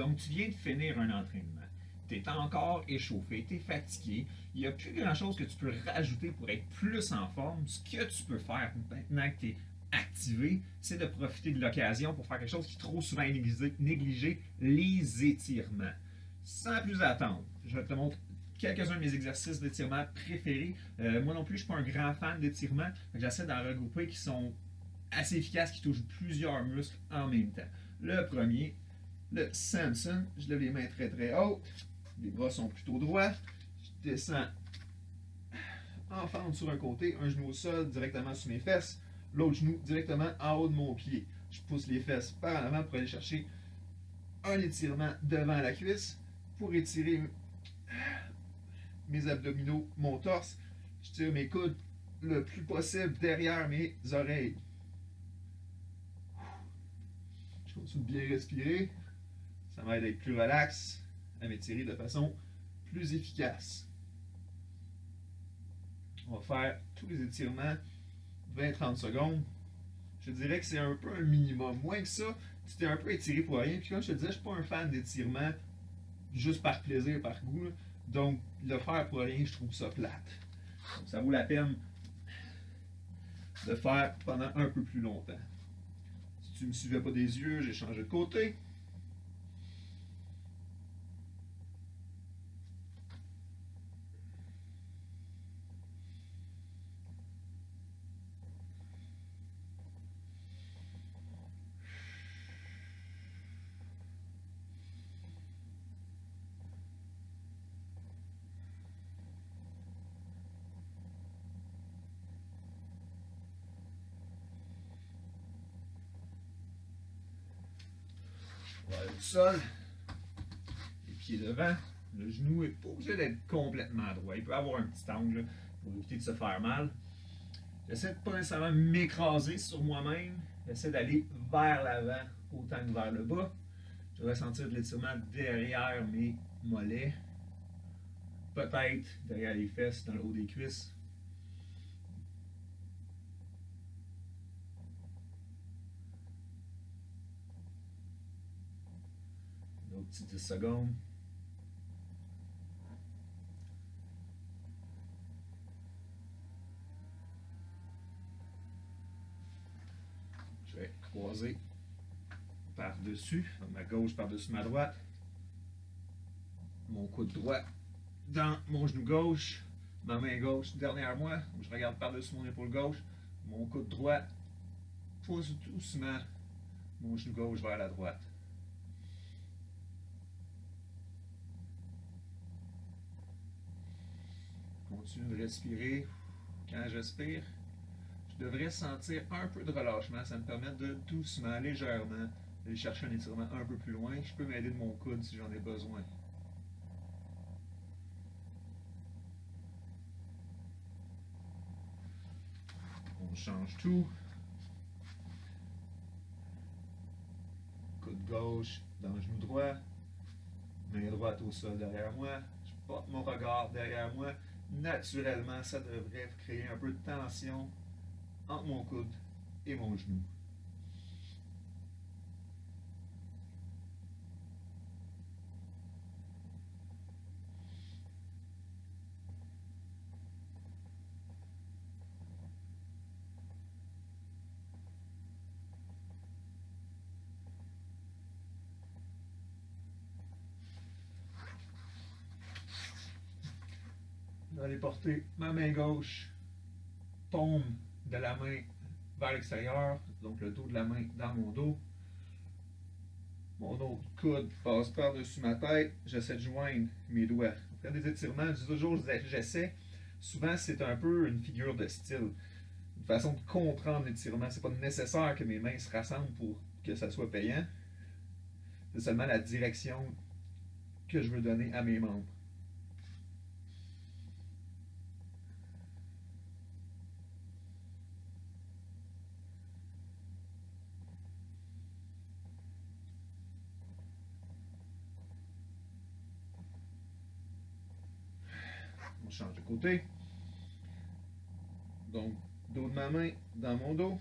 Donc, tu viens de finir un entraînement. Tu es encore échauffé, tu es fatigué. Il n'y a plus grand-chose que tu peux rajouter pour être plus en forme. Ce que tu peux faire maintenant que tu es activé, c'est de profiter de l'occasion pour faire quelque chose qui est trop souvent négligé, les étirements. Sans plus attendre, je te montre quelques-uns de mes exercices d'étirement préférés. Moi non plus, je ne suis pas un grand fan d'étirements. J'essaie d'en regrouper qui sont assez efficaces, qui touchent plusieurs muscles en même temps. Le premier, le Samson. Je lève les mains très très hautes. Les bras sont plutôt droits. Je descends en fente sur un côté, un genou au sol directement sous mes fesses, l'autre genou directement en haut de mon pied. Je pousse les fesses par en avant pour aller chercher un étirement devant la cuisse pour étirer mes abdominaux, mon torse. Je tire mes coudes le plus possible derrière mes oreilles. Je continue de bien respirer. Ça m'aide à être plus relax, à m'étirer de façon plus efficace. On va faire tous les étirements 20-30 secondes. Je dirais que c'est un peu un minimum. Moins que ça, tu t'es un peu étiré pour rien. Puis comme je te disais, je ne suis pas un fan d'étirement juste par plaisir, par goût. Donc, le faire pour rien, je trouve ça plate. Donc, ça vaut la peine de faire pendant un peu plus longtemps. Si tu ne me suivais pas des yeux, j'ai changé de côté. Voilà le sol. Les pieds devant. Le genou n'est pas obligé d'être complètement droit. Il peut avoir un petit angle pour éviter de se faire mal. J'essaie de pas nécessairement m'écraser sur moi-même. J'essaie d'aller vers l'avant autant que vers le bas. Je vais sentir de l'étirement derrière mes mollets. Peut-être derrière les fesses, dans le haut des cuisses. Une autre petite 10 secondes. Je vais croiser par-dessus, ma gauche par-dessus ma droite. Mon coude droit dans mon genou gauche, ma main gauche derrière moi. Je regarde par-dessus mon épaule gauche. Mon coude droit pousse doucement mon genou gauche vers la droite. Continue de respirer. Quand j'expire, je devrais sentir un peu de relâchement. Ça me permet de doucement, légèrement, aller chercher un étirement un peu plus loin. Je peux m'aider de mon coude si j'en ai besoin. On change tout. Coude gauche dans le genou droit. Main droite au sol derrière moi. Je porte mon regard derrière moi. Naturellement, ça devrait créer un peu de tension entre mon coude et mon genou. Je vais aller porter ma main gauche, paume de la main vers l'extérieur, donc le dos de la main dans mon dos. Mon autre coude passe par-dessus ma tête. J'essaie de joindre mes doigts. Faire des étirements, je dis toujours j'essaie. Souvent, c'est un peu une figure de style, une façon de comprendre l'étirement. C'est pas nécessaire que mes mains se rassemblent pour que ça soit payant. C'est seulement la direction que je veux donner à mes membres. On change de côté. Donc, dos de ma main dans mon dos.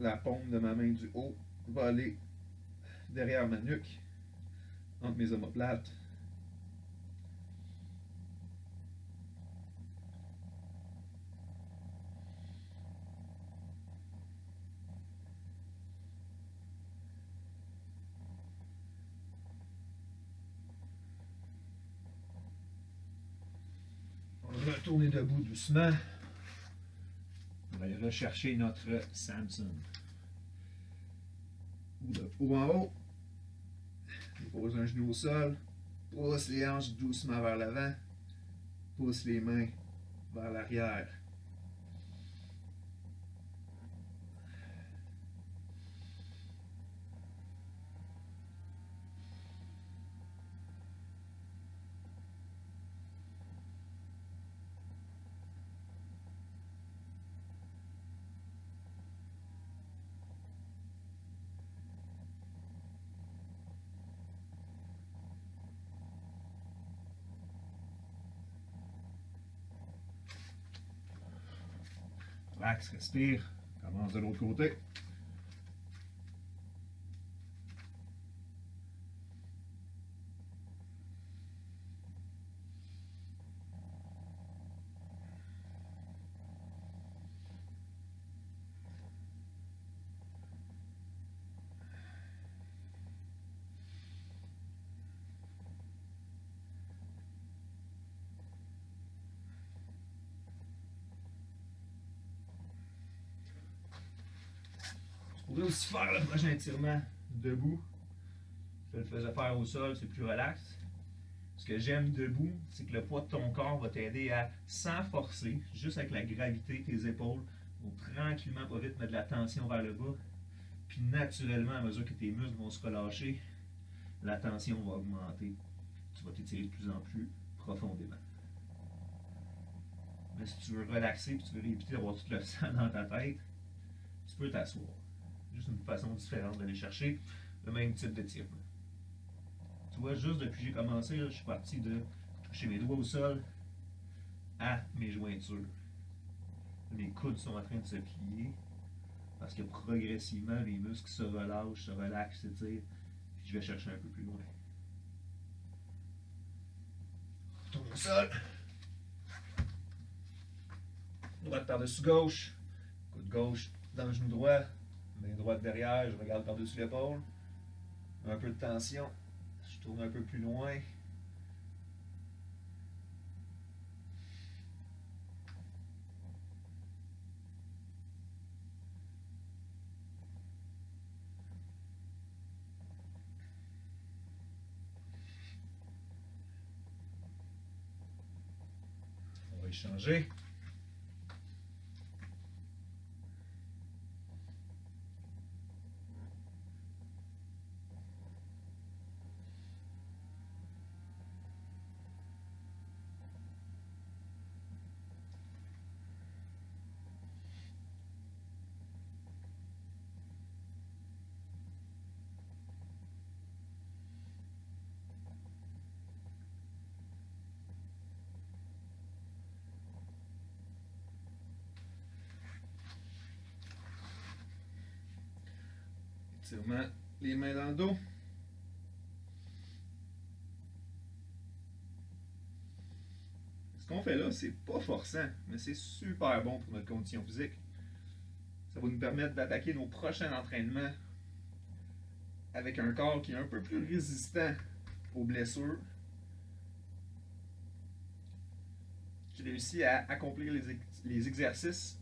La paume de ma main du haut va aller derrière ma nuque, entre mes omoplates. On va retourner debout doucement. On va aller rechercher notre Samson. De haut en haut. Dépose un genou au sol. Pousse les hanches doucement vers l'avant. Pousse les mains vers l'arrière. Relax, respire. Commence de l'autre côté. On pourrait aussi faire le prochain étirement debout. Je le faisais faire au sol, c'est plus relax. Ce que j'aime debout, c'est que le poids de ton corps va t'aider à, sans forcer, juste avec la gravité, tes épaules, vont tranquillement, pas vite, mettre de la tension vers le bas. Puis naturellement, à mesure que tes muscles vont se relâcher, la tension va augmenter. Tu vas t'étirer de plus en plus profondément. Mais si tu veux relaxer et tu veux éviter d'avoir tout le sang dans ta tête, tu peux t'asseoir. Juste une façon différente d'aller chercher le même type d'étirement. Tu vois, juste depuis que j'ai commencé, là, je suis parti de toucher mes doigts au sol à mes jointures. Mes coudes sont en train de se plier parce que progressivement, les muscles se relâchent, se relaxent, s'étirent. Puis je vais chercher un peu plus loin. Retourne au sol. Droite par-dessus gauche. Coude gauche dans le genou droit. Main droite derrière, je regarde par-dessus l'épaule. Un peu de tension. Je tourne un peu plus loin. On va échanger. Étirement, les mains dans le dos. Ce qu'on fait là, c'est pas forçant, mais c'est super bon pour notre condition physique. Ça va nous permettre d'attaquer nos prochains entraînements avec un corps qui est un peu plus résistant aux blessures, qui réussit à accomplir les exercices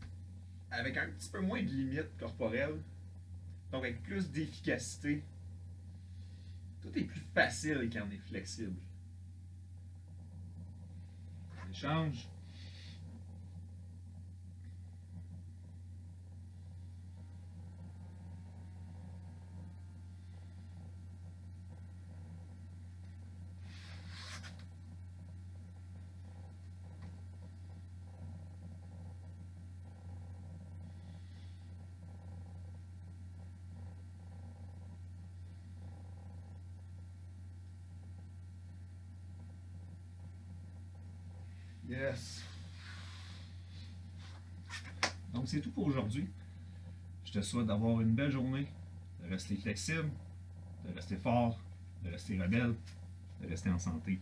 avec un petit peu moins de limites corporelles, donc avec plus d'efficacité. Tout est plus facile quand on est flexible. On échange. Yes. Donc c'est tout pour aujourd'hui. Je te souhaite d'avoir une belle journée, de rester flexible, de rester fort, de rester rebelle, de rester en santé.